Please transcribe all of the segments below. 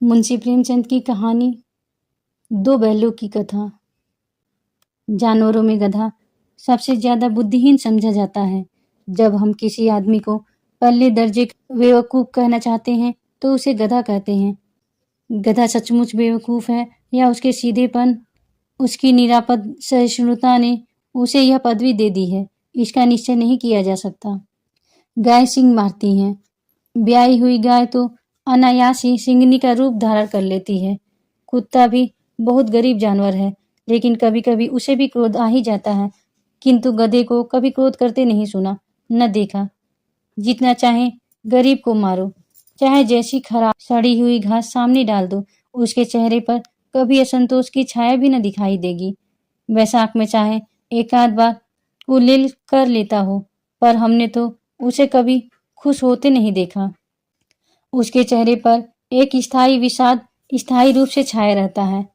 मुंशी प्रेमचंद की कहानी दो बैलों की कथा। जानवरों में गधा सबसे ज्यादा बुद्धिहीन समझा जाता है। जब हम किसी आदमी को पहले दर्जे का बेवकूफ कहना चाहते हैं तो उसे गधा कहते हैं। गधा सचमुच बेवकूफ है या उसके सीधेपन, उसकी निरापद सहिष्णुता ने उसे यह पदवी दे दी है, इसका निश्चय नहीं किया जा सकता। गाय सींग मारती हैं। ब्याई हुई गाय तो अनायास ही सिंगनी का रूप धारण कर लेती है। कुत्ता भी बहुत गरीब जानवर है, लेकिन कभी कभी उसे भी क्रोध आ ही जाता है, किंतु गधे को कभी क्रोध करते नहीं सुना न देखा। जितना चाहे गरीब को मारो, चाहे जैसी खराब सड़ी हुई घास सामने डाल दो, उसके चेहरे पर कभी असंतोष की छाया भी न दिखाई देगी। वैशाख में चाहे एक आध बार कुलिल कर लेता हो, पर हमने तो उसे कभी खुश होते नहीं देखा। उसके चेहरे पर एक स्थायी विषाद स्थायी रूप से छाया रहता है।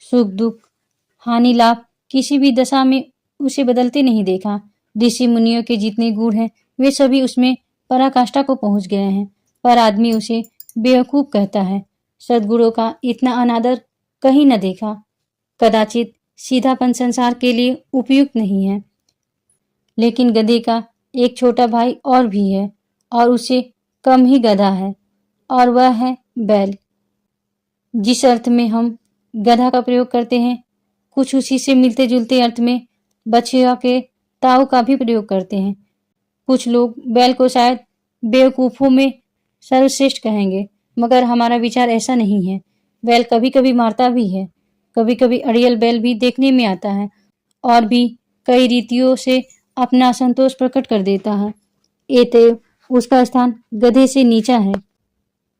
सुख दुख, हानि लाभ किसी भी दशा में उसे बदलते नहीं देखा। ऋषि मुनियों के जितने गुण हैं वे सभी उसमें पराकाष्ठा को पहुंच गए हैं, पर आदमी उसे बेवकूफ कहता है। सद्गुणों का इतना अनादर कहीं न देखा। कदाचित सीधापन संसार के लिए उपयुक्त नहीं है। लेकिन गधे का एक छोटा भाई और भी है, और उसे कम ही गधा है, और वह है बैल। जिस अर्थ में हम गधा का प्रयोग करते हैं, कुछ उसी से मिलते जुलते अर्थ में बछिया के ताऊ का भी प्रयोग करते हैं। कुछ लोग बैल को शायद बेवकूफों में सर्वश्रेष्ठ कहेंगे, मगर हमारा विचार ऐसा नहीं है। बैल कभी कभी मारता भी है, कभी कभी अड़ियल बैल भी देखने में आता है, और भी कई रीतियों से अपना असंतोष प्रकट कर देता है। एतएव उसका स्थान गधे से नीचा है।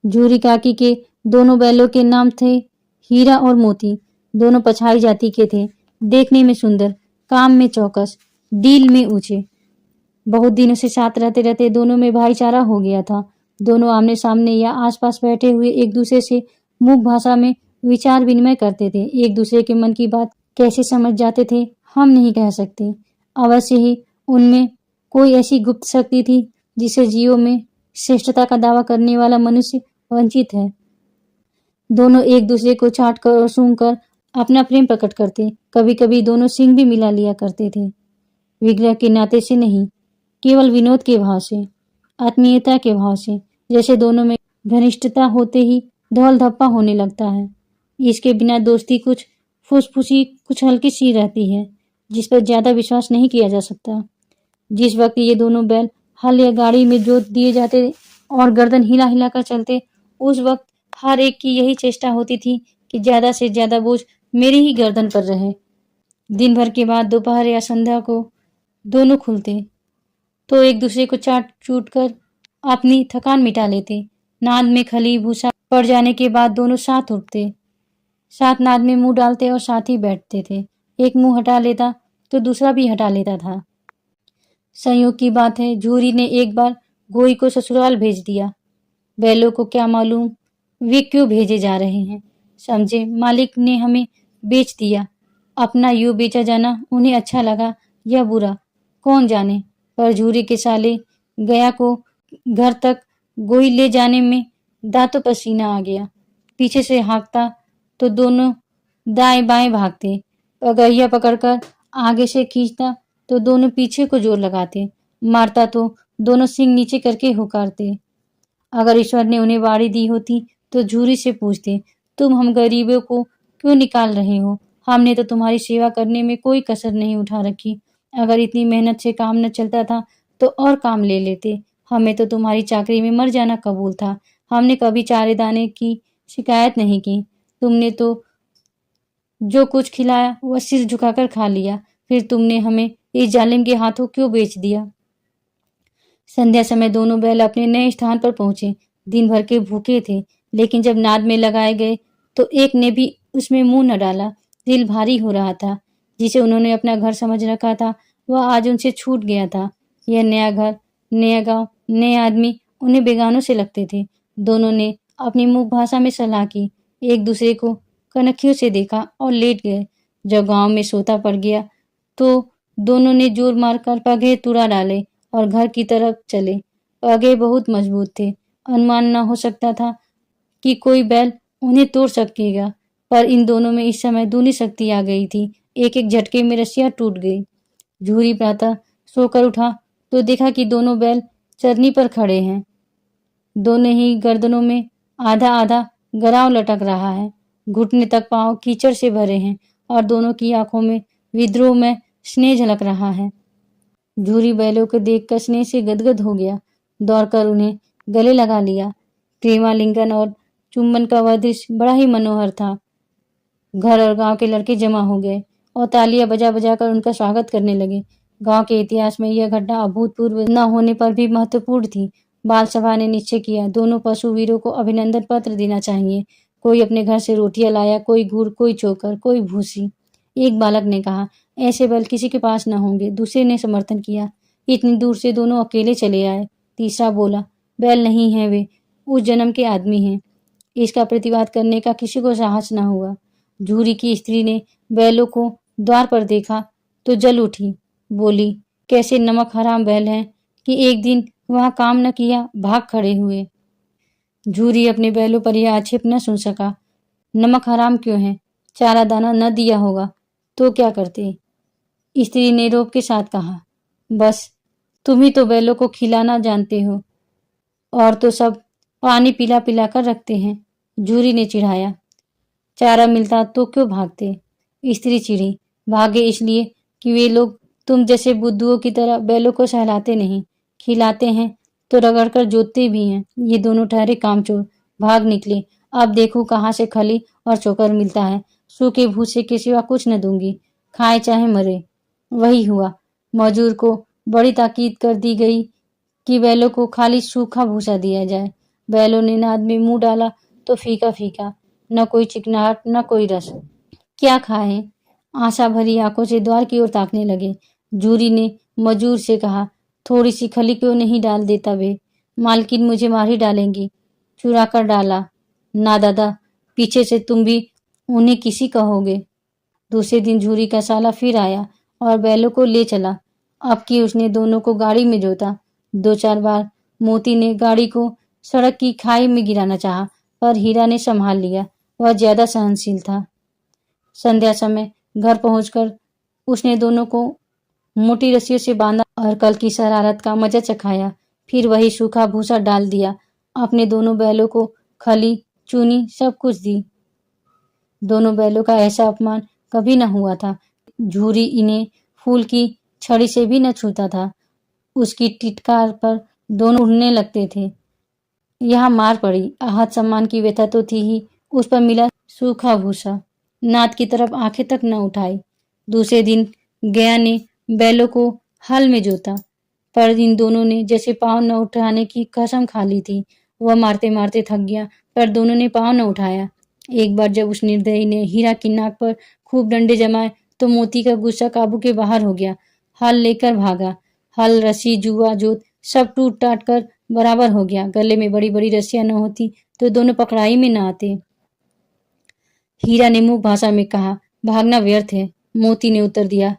झूरी काकी के दोनों बैलों के नाम थे हीरा और मोती। दोनों पछाई जाति के थे, देखने में सुंदर, काम में चौकस, डील में ऊंचे। बहुत दिनों से साथ रहते रहते दोनों में भाईचारा हो गया था। दोनों आमने सामने या आसपास बैठे हुए एक दूसरे से मुख भाषा में विचार विनिमय करते थे। एक दूसरे के मन की बात कैसे समझ जाते थे हम नहीं कह सकते। अवश्य ही उनमें कोई ऐसी गुप्त शक्ति थी जिसे जीवों में श्रेष्ठता का दावा करने वाला मनुष्य वंचित है। दोनों एक दूसरे को चाट कर और सूंघ कर अपना प्रेम प्रकट करते। कभी कभी दोनों सिंग भी मिला लिया करते थे। विग्रह के नाते से नहीं, केवल विनोद के भाव से, आत्मीयता के भाव से। जैसे दोनों में घनिष्ठता होते ही धौल धप्पा होने लगता है। इसके बिना दोस्ती कुछ फुसफुसी, कुछ हल्की सी रहती है, जिस पर ज्यादा विश्वास नहीं किया जा सकता। जिस वक्त ये दोनों बैल हल या गाड़ी में जोत दिए जाते और गर्दन हिला हिला कर चलते, उस वक्त हर एक की यही चेष्टा होती थी कि ज्यादा से ज्यादा बोझ मेरी ही गर्दन पर रहे। दिन भर के बाद दोपहर या संध्या को दोनों खुलते तो एक दूसरे को चाट चूट कर अपनी थकान मिटा लेते। नाद में खली भूसा पड़ जाने के बाद दोनों साथ उठते, साथ नाद में मुंह डालते और साथ ही बैठते थे। एक मुंह हटा लेता तो दूसरा भी हटा लेता था। संयोग की बात है, झूरी ने एक बार गोई को ससुराल भेज दिया। बैलों को क्या मालूम वे क्यों भेजे जा रहे हैं। समझे मालिक ने हमें बेच दिया। अपना यूं बेचा जाना उन्हें अच्छा लगा या बुरा, कौन जाने, पर झूरी के साले गया को घर तक गोई ले जाने में दांतों पसीना आ गया। पीछे से हाँकता तो दोनों दाएं बाएं भागते, पगहिया पकड़कर आगे से खींचता तो दोनों पीछे को जोर लगाते, मारता तो दोनों सिंग नीचे करके हुकारते। अगर ईश्वर ने उन्हें वाड़ी दी होती तो झूरी से पूछते, तुम हम गरीबों को क्यों निकाल रहे हो? हमने तो तुम्हारी सेवा करने में कोई कसर नहीं उठा रखी। अगर इतनी मेहनत से काम न चलता था तो और काम ले लेते। हमें तो तुम्हारी चाकरी में मर जाना कबूल था। हमने कभी चारे दाने की शिकायत नहीं की। तुमने तो जो कुछ खिलाया वह सिर झुकाकर खा लिया। फिर तुमने हमें इस जालिम के हाथों क्यों बेच दिया? संध्या समय दोनों बैल अपने नए स्थान पर पहुंचे। दिन भर के भूखे थे, लेकिन जब नाद में लगाए गए तो एक ने भी उसमें मुंह न डाला। दिल भारी हो रहा था। जिसे उन्होंने अपना घर समझ रखा था वह आज उनसे छूट गया था। यह नया घर, नया गांव, नए आदमी उन्हें बेगानों से लगते थे। दोनों ने अपनी मुख भाषा में सलाह की, एक दूसरे को कनखियों से देखा और लेट गए। जब गांव में सोता पड़ गया तो दोनों ने जोर मारकर पगे तुड़ा डाले और घर की तरफ चले। पगे बहुत मजबूत थे। अनुमान न हो सकता था कि कोई बैल उन्हें तोड़ सकेगा, पर इन दोनों में इस समय दूनी शक्ति आ गई थी। एक एक झटके में रस्सियां टूट गई। झूरी प्रातः सोकर उठा तो देखा कि दोनों बैल चरनी पर खड़े हैं। दोनों ही गर्दनों में आधा आधा गराव लटक रहा है। घुटने तक पांव कीचड़ से भरे हैं और दोनों की आंखों में विद्रोह में स्नेह झलक रहा है। झूरी बैलों को देखकर स्नेह से गदगद हो गया। दौड़कर उन्हें गले लगा लिया। प्रेमालिंगन और चुंबन का वह दृश्य बड़ा ही मनोहर था। घर और गांव के लड़के जमा हो गए और तालियां बजा बजा कर उनका स्वागत करने लगे। गांव के इतिहास में यह घटना अभूतपूर्व न होने पर भी महत्वपूर्ण थी। बाल सभा ने निश्चय किया, दोनों पशु वीरों को अभिनंदन पत्र देना चाहिए। कोई अपने घर से रोटियां लाया, कोई गुड़, कोई चोकर, कोई भूसी। एक बालक ने कहा, ऐसे बैल किसी के पास न होंगे। दूसरे ने समर्थन किया, इतनी दूर से दोनों अकेले चले आए। तीसरा बोला, बैल नहीं है, वे उस जन्म के आदमी हैं। इसका प्रतिवाद करने का किसी को साहस न हुआ। झूरी की स्त्री ने बैलों को द्वार पर देखा तो जल उठी। बोली, कैसे नमक हराम बैल हैं कि एक दिन वहां काम न किया, भाग खड़े हुए। झूरी अपने बैलों पर यह आक्षेप न सुन सका। नमक हराम क्यों है? चारा दाना न दिया होगा तो क्या करते? स्त्री ने रोब के साथ कहा, बस तुम ही तो बैलों को खिलाना जानते हो, और तो सब पानी पिला पिला कर रखते हैं। झूरी ने चिढ़ाया, चारा मिलता तो क्यों भागते? स्त्री चिढ़ी, भागे इसलिए कि वे लोग तुम जैसे बुद्धुओं की तरह बैलों को सहलाते नहीं, खिलाते हैं तो रगड़कर जोतते भी हैं। ये दोनों ठहरे कामचोर, भाग निकले। अब देखो कहाँ से खली और चोकर मिलता है। सूखे भूसे के सिवा कुछ न दूंगी, खाए चाहे मरे। वही हुआ। मजूर को बड़ी ताकीद कर दी गई कि बैलों को खाली सूखा भूसा दिया जाए। बैलों ने नाद में मुंह डाला तो फीका फीका, न कोई चिकनाहट न कोई रस। क्या खाएं? आशा भरी आंखों से द्वार की ओर ताकने लगे। झूरी ने मजूर से कहा, थोड़ी सी खली क्यों नहीं डाल देता वे? मालकिन मुझे मार ही डालेंगी। चुरा कर डाला। ना दादा, पीछे से तुम भी उन्हें किसी कहोगे। दूसरे दिन झूरी का साला फिर आया और बैलों को ले चला। अब की उसने दोनों को गाड़ी में जोता। 2-4 बार मोती ने गाड़ी को सड़क की खाई में गिराना चाहा, पर हीरा ने संभाल लिया। वह ज्यादा सहनशील था। संध्या समय घर पहुंचकर उसने दोनों को मोटी रस्सियों से बांधा और कल की शरारत का मजा चखाया। फिर वही सूखा भूसा डाल दिया। अपने दोनों बैलों को खली, चूनी सब कुछ दी। दोनों बैलों का ऐसा अपमान कभी न हुआ था। झूरी इन्हें फूल की छड़ी से भी न छूता था। उसकी टिटकार पर दोनों उड़ने लगते थे। यहाँ मार पड़ी। आहत सम्मान की व्यथा तो थी ही, उस पर मिला सूखा भूसा। नाद की तरफ आंखें तक न उठाई। दूसरे दिन गया ने बैलों को हल में जोता, पर इन दोनों ने जैसे पांव न उठाने की कसम खा ली थी। वह मारते मारते थक गया, पर दोनों ने पांव न उठाया। एक बार जब उस निर्दयी ने हीरा की नाक पर खूब डंडे जमाए तो मोती का गुस्सा काबू के बाहर हो गया। हल लेकर भागा। हल, रस्सी, जुआ, जोत सब टूट टाट कर बराबर हो गया। गले में बड़ी बड़ी रस्सियां न होती तो दोनों पकड़ाई में न आते। हीरा ने मुंह भाषा में कहा, भागना व्यर्थ है। मोती ने उत्तर दिया,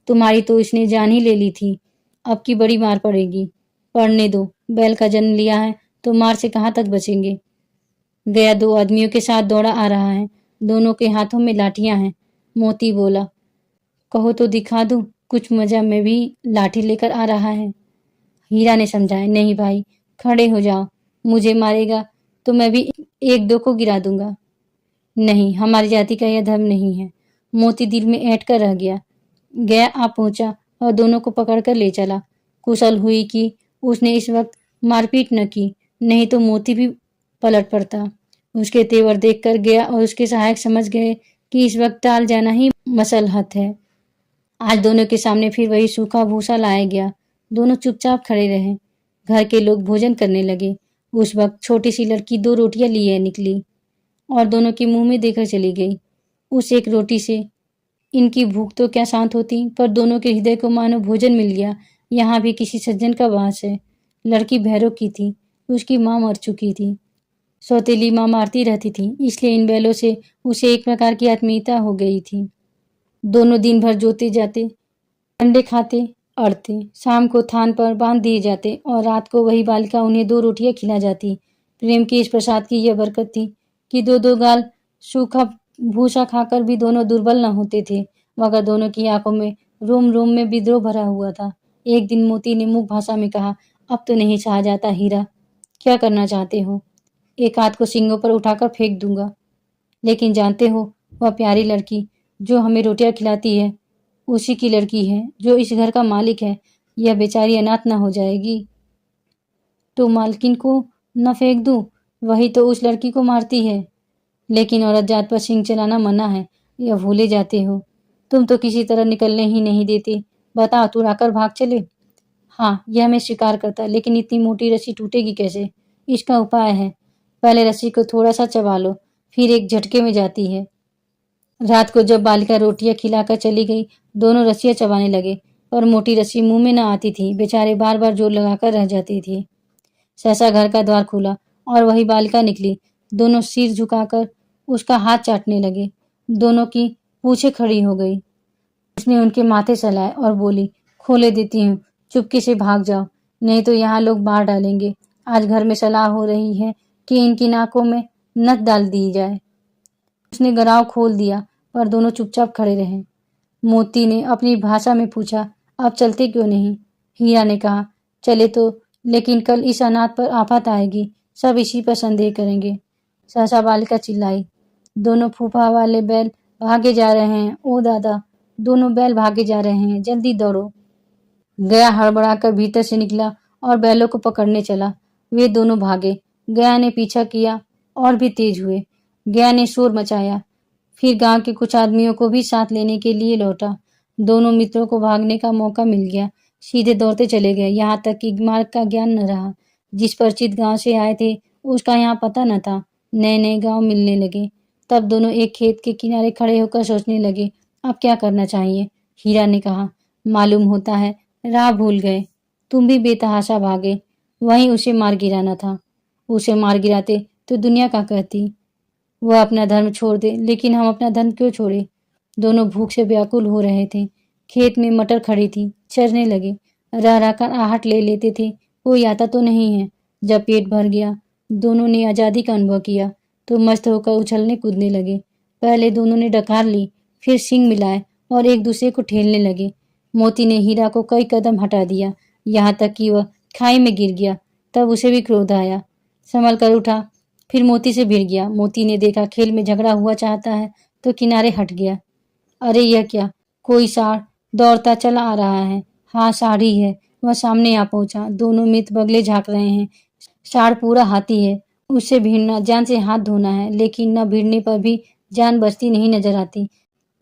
तुम्हारी तो इसने जान ही ले ली थी, अब की बड़ी मार पड़ेगी। पड़ने दो, बैल का जन्म लिया है तो मार से कहाँ तक बचेंगे। गया 2 आदमियों के साथ दौड़ा आ रहा है। दोनों के हाथों में लाठियां हैं। मोती बोला, कहो तो दिखा दूं कुछ मजा, में भी लाठी लेकर आ रहा है। हीरा ने समझाया, नहीं भाई, खड़े हो जाओ। मुझे मारेगा तो मैं भी 1-2 को गिरा दूंगा। नहीं, हमारी जाति का यह धर्म नहीं है। मोती दिल में ऐंठ कर रह गया। गया आ पहुंचा और दोनों को पकड़कर ले चला। कुशल हुई कि उसने इस वक्त मारपीट न की, नहीं तो मोती भी पलट पड़ता। उसके तेवर देखकर गया और उसके सहायक समझ गए कि इस वक्त टाल जाना ही मसलहत है। आज दोनों के सामने फिर वही सूखा भूसा लाया गया। दोनों चुपचाप खड़े रहे। घर के लोग भोजन करने लगे। उस वक्त छोटी सी लड़की 2 रोटियां लिए निकली और दोनों के मुंह में देकर चली गई। उस एक रोटी से इनकी भूख तो क्या शांत होती, पर दोनों के हृदय को मानो भोजन मिल गया। यहाँ भी किसी सज्जन का वास है। लड़की भैरव की थी, उसकी माँ मर चुकी थी। सौतेली माँ मारती रहती थी, इसलिए इन बैलों से उसे एक प्रकार की आत्मीयता हो गई थी। दोनों दिन भर जोते जाते, अंडे खाते, अड़ते। शाम को थान पर बांध दिए जाते और रात को वही बालिका उन्हें 2 रोटियां खिला जाती। प्रेम के इस प्रसाद की यह बरकत थी कि दो दो गाल सूखा भूसा खाकर भी दोनों दुर्बल न होते थे, मगर दोनों की आंखों में रोम रोम में विद्रोह भरा हुआ था। एक दिन मोती ने मुख भाषा में कहा, अब तो नहीं सहा जाता हीरा, क्या करना चाहते हो? एक हाथ को सींगों पर उठाकर फेंक दूंगा, लेकिन जानते हो वह प्यारी लड़की जो हमें रोटियां खिलाती है उसी की लड़की है जो इस घर का मालिक है। यह बेचारी अनाथ न हो जाएगी तो मालकिन को न फेंक दूं, वही तो उस लड़की को मारती है। लेकिन औरत जात पर सिंग चलाना मना है, यह भूले जाते हो। तुम तो किसी तरह निकलने ही नहीं देते। बताओ, तुड़ाकर भाग चले? हाँ, यह मैं स्वीकार करता, लेकिन इतनी मोटी रस्सी टूटेगी कैसे? इसका उपाय है। पहले रस्सी को थोड़ा सा चबा लो, फिर एक झटके में जाती है। रात को जब बालिका रोटियां खिलाकर चली गई, दोनों रस्सियां चबाने लगे, पर मोटी रस्सी मुंह में न आती थी। बेचारे बार बार जोर लगाकर रह जाती थी। सहसा घर का द्वार खुला और वही बालिका निकली। दोनों सिर झुकाकर उसका हाथ चाटने लगे। दोनों की पूछे खड़ी हो गई। उसने उनके माथे सहलाए और बोली, खोले देती हूँ, चुपके से भाग जाओ, नहीं तो यहाँ लोग मार डालेंगे। आज घर में सलाह हो रही है कि इनकी नाकों में नथ डाल दी जाए। उसने गराव खोल दिया, पर दोनों चुपचाप खड़े रहे। मोती ने अपनी भाषा में पूछा, अब चलते क्यों नहीं? हीरा ने कहा, चले तो, लेकिन कल इस अनाथ पर आफत आएगी, सब इसी पर संदेह करेंगे। सहसा बालिका चिल्लाई, दोनों फूफा वाले बैल भागे जा रहे हैं, ओ दादा, दोनों बैल भागे जा रहे हैं, जल्दी दौड़ो। गया हड़बड़ाकर भीतर से निकला और बैलों को पकड़ने चला। वे दोनों भागे। गया ने पीछा किया और भी तेज हुए। गया ने शोर मचाया, फिर गांव के कुछ आदमियों को भी साथ लेने के लिए लौटा। दोनों मित्रों को भागने का मौका मिल गया। सीधे दौड़ते चले गए, यहाँ तक कि मार्ग का ज्ञान न रहा। जिस परिचित गांव से आए थे उसका यहाँ पता न था। नए नए गांव मिलने लगे। तब दोनों एक खेत के किनारे खड़े होकर सोचने लगे, अब क्या करना चाहिए। हीरा ने कहा, मालूम होता है राह भूल गए, तुम भी बेतहाशा भागे, वहीं उसे मार गिराना था। उसे मार गिराते तो दुनिया का कहती, वह अपना धर्म छोड़ दे, लेकिन हम अपना धर्म क्यों छोड़े? दोनों भूख से व्याकुल हो रहे थे। खेत में मटर खड़ी थी, चरने लगे। रह रहकर आहट ले लेते थे, कोई आता तो नहीं है। जब पेट भर गया, दोनों ने आज़ादी का अनुभव किया तो मस्त होकर उछलने कूदने लगे। पहले दोनों ने डकार ली, फिर सींग मिलाए और एक दूसरे को ठेलने लगे। मोती ने हीरा को कई कदम हटा दिया, यहाँ तक कि वह खाई में गिर गया। तब उसे भी क्रोध आया, संभल कर उठा, फिर मोती से भिड़ गया। मोती ने देखा खेल में झगड़ा हुआ चाहता है तो किनारे हट गया। अरे यह क्या, कोई साढ़ दौड़ता चला आ रहा है। हाँ, साढ़ी है। वह सामने आ पहुंचा। दोनों मित्र बगले झांक रहे हैं। साढ़ पूरा हाथी है, उससे भिड़ना जान से हाथ धोना है, लेकिन न भिड़ने पर भी जान बचती नहीं नजर आती।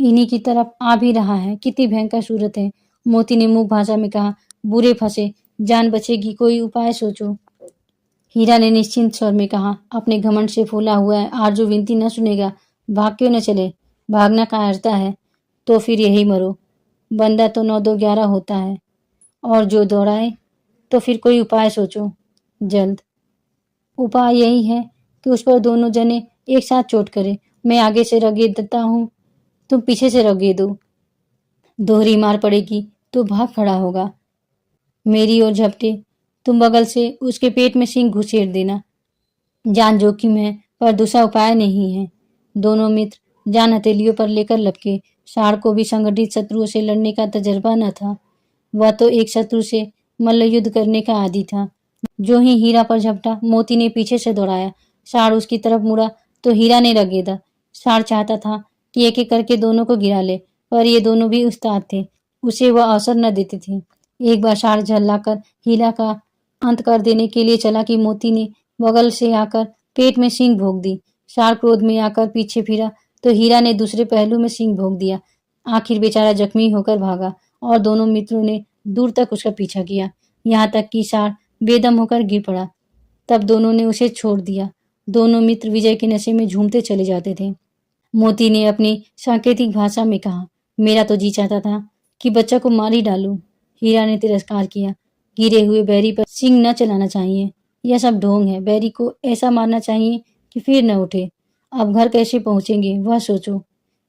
इन्हीं की तरफ आ भी रहा है, कितनी भयंकर सूरत है। मोती ने मुख भाषा में कहा, बुरे फंसे, जान बचेगी, कोई उपाय सोचो। हीरा ने निश्चिंत स्वर में कहा, अपने घमंड से फूला हुआ है, आरजू विनती न सुनेगा, भाग क्यों न चले? भागना कायरता है तो फिर यही मरो। बंदा तो 9 2 11 होता है, और जो दौड़ाए तो फिर कोई उपाय सोचो जल्द। उपाय यही है कि उस पर दोनों जने एक साथ चोट करे। मैं आगे से रगेद देता हूँ, तुम पीछे से रगेदो। दोहरी मार पड़ेगी तो भाग खड़ा होगा। मेरी ओर झपटे, तुम बगल से उसके पेट में सींग घुसेड़ देना। जान जोखिम है, पर दूसरा उपाय नहीं है। दोनों मित्र जान हथेलियों पर लेकर लपके। साढ़ को भी संगठित शत्रुओं से लड़ने का तजर्बा न था। वह तो एक शत्रु से मल्ल युद्ध करने का आदी था। जो ही हीरा पर झपटा, मोती ने पीछे से दौड़ाया। साढ़ उसकी तरफ मुड़ा तो हीरा ने रगेदा। साढ़ चाहता था कि एक एक करके दोनों को गिरा ले, पर ये दोनों भी उस्ताद थे, उसे वह अवसर न देते थे। एक बार साढ़ झल्लाकर हीरा का अंत कर देने के लिए चला कि मोती ने बगल से आकर पेट में सींग भोंक दी। साढ़ क्रोध में आकर पीछे फिरा तो हीरा ने दूसरे पहलू में सींग भोंक दिया। आखिर बेचारा जख्मी होकर भागा और दोनों मित्रों ने दूर तक उसका पीछा किया, यहाँ तक कि साढ़ बेदम होकर गिर पड़ा। तब दोनों ने उसे छोड़ दिया। दोनों मित्र विजय के नशे में झूमते चले जाते थे। मोती ने अपनी सांकेतिक भाषा में कहा, मेरा तो जी चाहता था कि बच्चा को मार ही डालूं। हीरा ने तिरस्कार किया, गिरे हुए बैरी पर सींग न चलाना चाहिए, यह सब ढोंग है। बैरी को ऐसा मारना चाहिए कि फिर न उठे। अब घर कैसे पहुंचेंगे वह सोचो,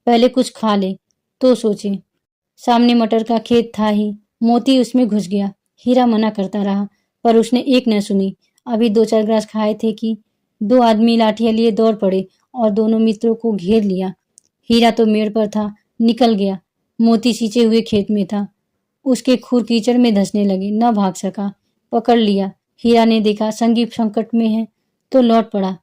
पहले कुछ खा ले तो सोचे। सामने मटर का खेत था ही, मोती उसमें घुस गया। हीरा मना करता रहा, पर उसने एक न सुनी। अभी 2 4 ग्रास खाए थे कि 2 आदमी लाठियां लिए दौड़ पड़े और दोनों मित्रों को घेर लिया। हीरा तो मेड़ पर था, निकल गया। मोती सींचे हुए खेत में था, उसके खुर कीचड़ में धंसने लगे, न भाग सका। पकड़ लिया। हीरा ने देखा संगी संकट में है तो लौट पड़ा,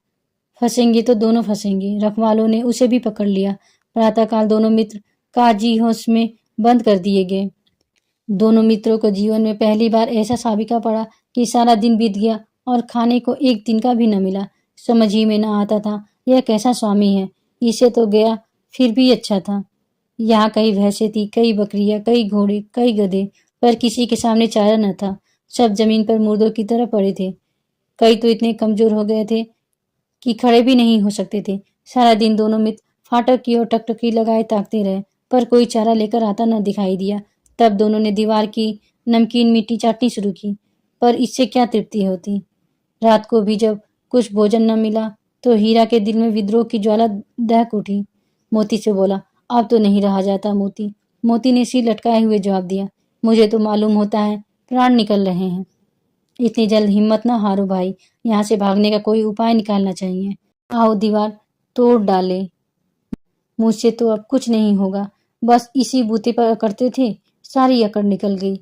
फंसेंगे तो दोनों फंसेंगे। रखवालों ने उसे भी पकड़ लिया। प्रातःकाल दोनों मित्र काजी हाउस में बंद कर दिए गए। दोनों मित्रों को जीवन में पहली बार ऐसा साबिका पड़ा कि सारा दिन बीत गया और खाने को एक दिन का भी न मिला। समझ ही में न आता था यह कैसा स्वामी है। इसे तो गया फिर भी अच्छा था। यहाँ कई भैंसें थी, कई बकरियां, कई घोड़े, कई गधे, पर किसी के सामने चारा न था। सब जमीन पर मुर्दों की तरह पड़े थे। कई तो इतने कमजोर हो गए थे कि खड़े भी नहीं हो सकते थे। सारा दिन दोनों मित्र फाटक की ओर टकटकी लगाए ताकते रहे, पर कोई चारा लेकर आता न दिखाई दिया। तब दोनों ने दीवार की नमकीन मिट्टी चाटनी शुरू की, पर इससे क्या तृप्ति होती। रात को भी जब कुछ भोजन न मिला तो हीरा के दिल में विद्रोह की ज्वाला दहक उठी। मोती से बोला, अब तो नहीं रहा जाता मोती। मोती ने सिर लटकाए हुए जवाब दिया, मुझे तो मालूम होता है प्राण निकल रहे हैं। इतनी जल्द हिम्मत न हारो भाई, यहाँ से भागने का कोई उपाय निकालना चाहिए। आओ दीवार तोड़ डाले। मुझसे तो अब कुछ नहीं होगा। बस इसी बूते पर अकड़ते थे, सारी अकड़ निकल गई।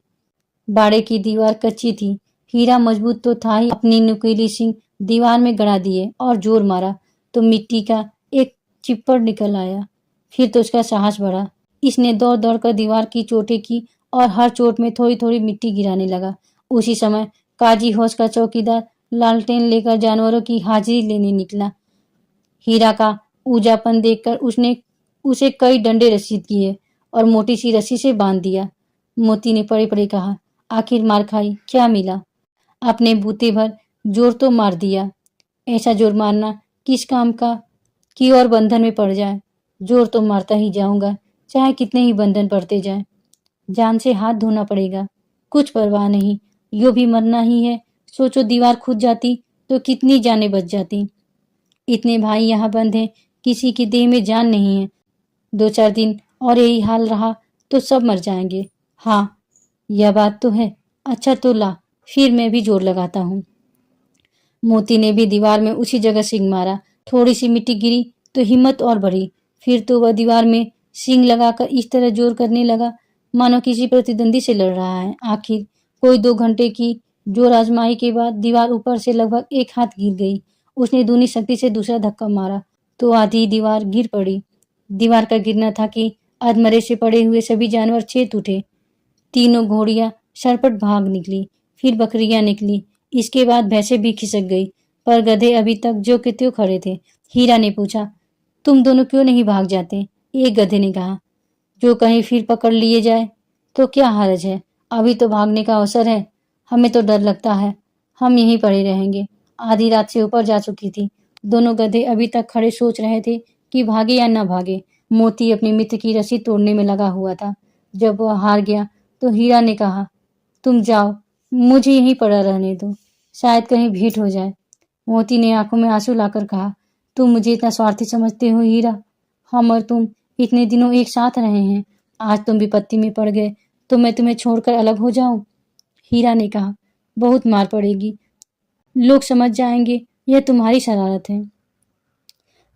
बाड़े की दीवार कच्ची थी। हीरा मजबूत तो था ही, अपनी नुकीली सींग दीवार में गड़ा दिए और जोर मारा तो मिट्टी का एक चिप्पड़ निकल आया। फिर तो उसका साहस बढ़ा। इसने दौड़ दौड़ कर दीवार की चोटें की और हर चोट में थोड़ी थोड़ी मिट्टी गिराने लगा। उसी समय काजी हौस का चौकीदार लालटेन लेकर जानवरों की हाजिरी लेने निकला। हीरा का ऊजापन देखकर उसने उसे कई डंडे रसीद किए और मोटी सी रस्सी से बांध दिया। मोती ने पड़े पड़े कहा, आखिर मार खाई, क्या मिला? अपने बूते भर जोर तो मार दिया। ऐसा जोर मारना किस काम का कि और बंधन में पड़ जाए। जोर तो मारता ही जाऊंगा, चाहे कितने ही बंधन पड़ते जाए। जान से हाथ धोना पड़ेगा, कुछ परवाह नहीं, यो भी मरना ही है। सोचो दीवार खुद जाती तो कितनी जानें बच जाती। इतने भाई यहाँ बंद हैं, किसी की देह में जान नहीं है। 2-4 दिन और यही हाल रहा तो सब मर जाएंगे। हाँ, यह बात तो है। अच्छा तो ला, फिर मैं भी जोर लगाता हूँ। मोती ने भी दीवार में उसी जगह सींग मारा। थोड़ी सी मिट्टी गिरी तो हिम्मत और बढ़ी। फिर तो वह दीवार में सींग लगाकर इस तरह जोर करने लगा मानो किसी प्रतिद्वंदी से लड़ रहा है। आखिर कोई 2 घंटे की जोर आजमाई के बाद दीवार ऊपर से लगभग 1 हाथ गिर गई। उसने दूनी शक्ति से दूसरा धक्का मारा तो आधी दीवार गिर पड़ी। दीवार का गिरना था कि अधमरे से पड़े हुए सभी जानवर चेत उठे। तीनों घोड़ियां सरपट भाग निकली, फिर बकरियां निकली, इसके बाद भैंसें भी खिसक गई, पर गधे अभी तक जो के त्यों खड़े थे। हीरा ने पूछा, तुम दोनों क्यों नहीं भाग जाते? एक गधे ने कहा, जो कहीं फिर पकड़ लिए जाए तो क्या हर्ज है, अभी तो भागने का अवसर है। हमें तो डर लगता है, हम यहीं पड़े रहेंगे। आधी रात से ऊपर जा चुकी थी। दोनों गधे अभी तक खड़े सोच रहे थे कि भागे या न भागे। मोती अपने मित्र की रस्सी तोड़ने में लगा हुआ था। जब वह हार गया तो हीरा ने कहा, तुम जाओ, मुझे यहीं पड़ा रहने दो, शायद कहीं भेंट हो जाए। मोती ने आंखों में आंसू लाकर कहा, तुम मुझे इतना स्वार्थी समझते हो हीरा? हम और तुम इतने दिनों एक साथ रहे हैं, आज तुम विपत्ति में पड़ गए तो मैं तुम्हें छोड़कर अलग हो जाऊं? हीरा ने कहा, बहुत मार पड़ेगी, लोग समझ जाएंगे यह तुम्हारी शरारत है।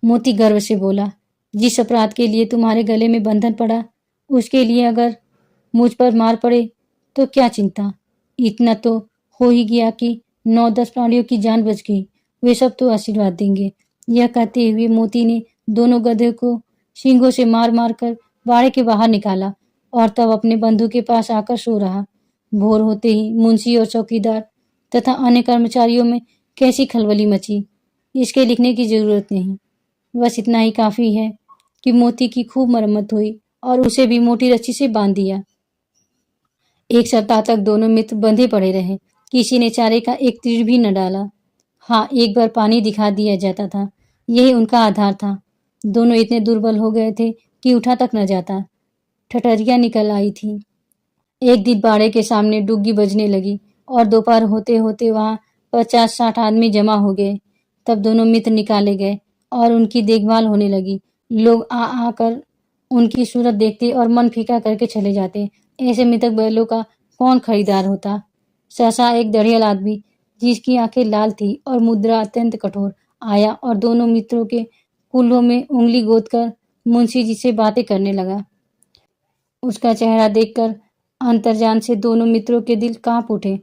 मोती गर्व से बोला, जिस अपराध के लिए तुम्हारे गले में बंधन पड़ा उसके लिए अगर मुझ पर मार पड़े तो क्या चिंता। इतना तो हो ही गया कि 9-10 प्राणियों की जान बच गई, वे सब तो आशीर्वाद देंगे। यह कहते हुए मोती ने दोनों गधे को सींगों से मार मार कर बाड़े के बाहर निकाला और तब अपने बंधु के पास आकर सो रहा। भोर होते ही मुंशी और चौकीदार तथा अन्य कर्मचारियों में कैसी खलबली मची, इसके लिखने की जरूरत नहीं। बस इतना ही काफी है कि मोती की खूब मरम्मत हुई और उसे भी मोटी रस्सी से बांध दिया। 1 सप्ताह तक दोनों मित्र बंधे पड़े रहे। किसी ने चारे का एक तीर भी न डाला। हाँ, एक बार पानी दिखा दिया जाता था, यही उनका आधार था। दोनों इतने दुर्बल हो गए थे कि उठा तक न जाता। ठठरियां निकल आई थी। एक दिन बाड़े के सामने डुग्गी बजने लगी और दोपहर होते होते वहां 50-60 आदमी जमा हो गए। तब दोनों मित्र निकाले गए और उनकी देखभाल होने लगी। लोग आ आकर उनकी सूरत देखते और मन फीका करके चले जाते। ऐसे मृतक बैलों का कौन खरीदार होता। सहसा एक दढ़ियल आदमी, जिसकी आंखें लाल थी और मुद्रा अत्यंत कठोर, आया और दोनों मित्रों के कूल्हों में उंगली गोदकर मुंशी जी से बातें करने लगा। उसका चेहरा देखकर अंतर्जान से दोनों मित्रों के दिल कांप उठे।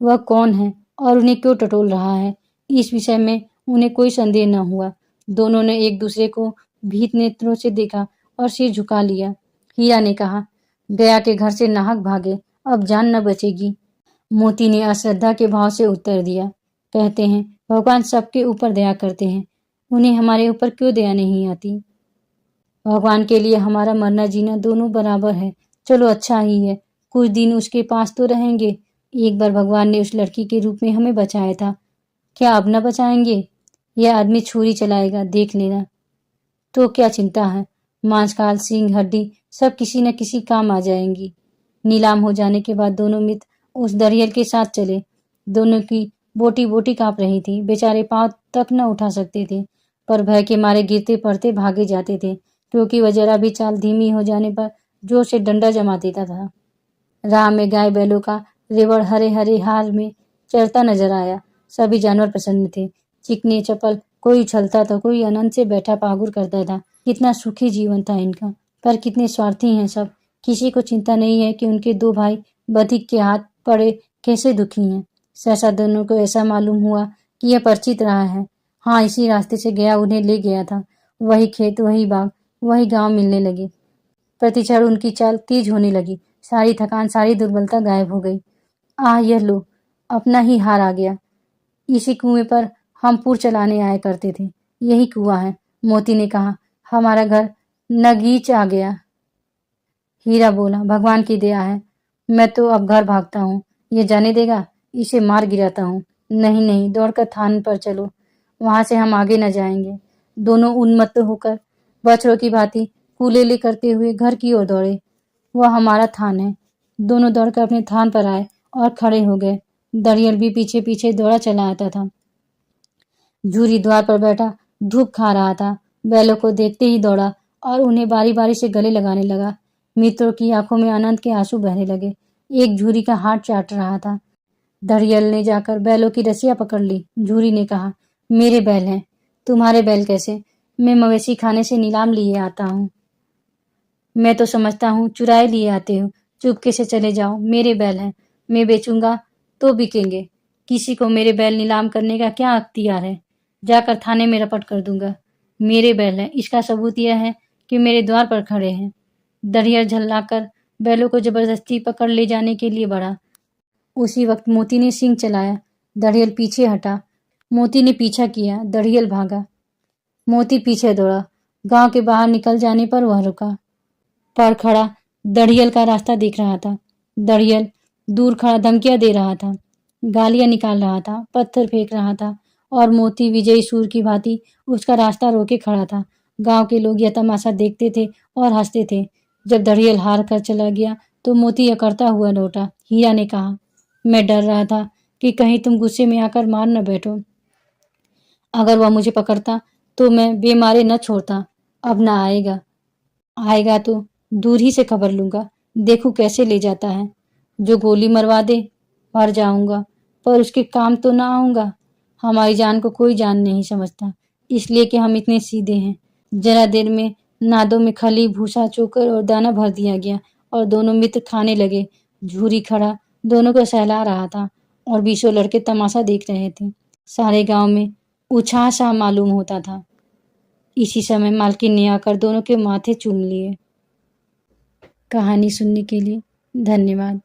वह कौन है और उन्हें क्यों टटोल रहा है, इस विषय में उन्हें कोई संदेह न हुआ। दोनों ने एक दूसरे को भीत नेत्रों से देखा और सिर झुका लिया। हीरा ने कहा, गया के घर से नाहक भागे, अब जान न बचेगी। मोती ने अश्रद्धा के भाव से उत्तर दिया, कहते हैं भगवान सबके ऊपर दया करते हैं, उन्हें हमारे ऊपर क्यों दया नहीं आती। भगवान के लिए हमारा मरना जीना दोनों बराबर है। चलो अच्छा ही है, कुछ दिन उसके पास तो रहेंगे। एक बार भगवान ने उस लड़की के रूप में हमें बचाया था, क्या अब न बचाएंगे। यह आदमी छुरी चलाएगा, देख लेना। तो क्या चिंता है, मांस खाल सींग हड्डी सब किसी न किसी काम आ जाएंगी। नीलाम हो जाने के बाद दोनों मित्र उस दरियल के साथ चले। दोनों की बोटी बोटी कांप रही थी। बेचारे पांव तक न उठा सकते थे, पर भय के मारे गिरते पड़ते भागे जाते थे, क्योंकि वह जरा भी चाल धीमी हो जाने पर जोर से डंडा जमा देता था। राह में गाय बैलों का रेवड़ हरे हरे हाल में चलता नजर आया। सभी जानवर प्रसन्न थे, चिकने चपल, कोई उछलता तो कोई आनंद से बैठा पागुर करता था। कितना सुखी जीवन था इनका, पर कितने स्वार्थी हैं सब। किसी को चिंता नहीं है कि उनके दो भाई बधिक के हाथ पड़े कैसे दुखी हैं। सहसा दोनों को ऐसा मालूम हुआ कि यह परिचित रहा है। हाँ, इसी रास्ते से गया उन्हें ले गया था। वही खेत, वही बाग, वही गांव मिलने लगे। प्रतिक्षण उनकी चाल तेज होने लगी। सारी थकान, सारी दुर्बलता गायब हो गई। आह, यह लो, अपना ही हार आ गया। इसी कुएं पर हम पुर चलाने आया करते थे। यही कुआं है। मोती ने कहा, हमारा घर नगीच आ गया। हीरा बोला, भगवान की दया है, मैं तो अब घर भागता हूँ। ये जाने देगा, इसे मार गिराता हूँ। नहीं नहीं, दौड़कर थान पर चलो, वहां से हम आगे न जाएंगे। दोनों उन्मत्त होकर बछड़ों की भांति कुलेले करते हुए घर की ओर दौड़े। वह हमारा थान है। दोनों दौड़कर अपने थान पर आए और खड़े हो गए। दरियल भी पीछे पीछे दौड़ा चला आता था। झूरी द्वार पर बैठा धूप खा रहा था। बैलों को देखते ही दौड़ा और उन्हें बारी बारी से गले लगाने लगा। मित्रों की आंखों में आनंद के आंसू बहने लगे। एक झूरी का हाथ चाट रहा था। दरियल ने जाकर बैलों की रस्सियां पकड़ ली। झूरी ने कहा, मेरे बैल हैं। तुम्हारे बैल कैसे? मैं मवेशी खाने से नीलाम लिए आता हूँ। मैं तो समझता हूँ चुराए लिए आते हो। चुपके से चले जाओ, मेरे बैल हैं। मैं बेचूंगा तो बिकेंगे। किसी को मेरे बैल नीलाम करने का क्या अख्तियार है? जाकर थाने में रपट कर दूंगा। मेरे बैल हैं, इसका सबूत यह है कि मेरे द्वार पर खड़े हैं। दरिया झल्लाकर बैलों को जबरदस्ती पकड़ ले जाने के लिए बढ़ा। उसी वक्त मोती ने सींग चलाया। दरियल पीछे हटा। मोती ने पीछा किया। दरियल भागा। मोती पीछे दौड़ा। गांव के बाहर निकल जाने पर वह रुका। पर खड़ा दरियल का रास्ता देख रहा था। दरियल दूर खड़ा धमकियां दे रहा था, गालियां निकाल रहा था, पत्थर फेंक रहा था, और मोती विजयी सूर की भांति उसका रास्ता रोके खड़ा था। गांव के लोग यह तमाशा देखते थे और हंसते थे। जब दरियल हार कर चला गया तो मोती अकड़ता हुआ लौटा। हीरा ने कहा, मैं डर रहा था कि कहीं तुम गुस्से में आकर मार न बैठो। अगर वह मुझे पकड़ता तो मैं बेमारे न छोड़ता। अब न आएगा। आएगा तो दूर ही से खबर लूंगा, देखूं कैसे ले जाता है। जो गोली मरवा दे, मर जाऊंगा, पर उसके काम तो ना आऊंगा। हमारी जान को कोई जान नहीं समझता, इसलिए कि हम इतने सीधे हैं। जरा देर में नादों में खली, भूसा, चोकर और दाना भर दिया गया और दोनों मित्र खाने लगे। झूरी खड़ा दोनों को सहला रहा था और बीसों लड़के तमाशा देख रहे थे। सारे गांव में उछाह सा मालूम होता था। इसी समय मालकिन ने आकर दोनों के माथे चूम लिए। कहानी सुनने के लिए धन्यवाद।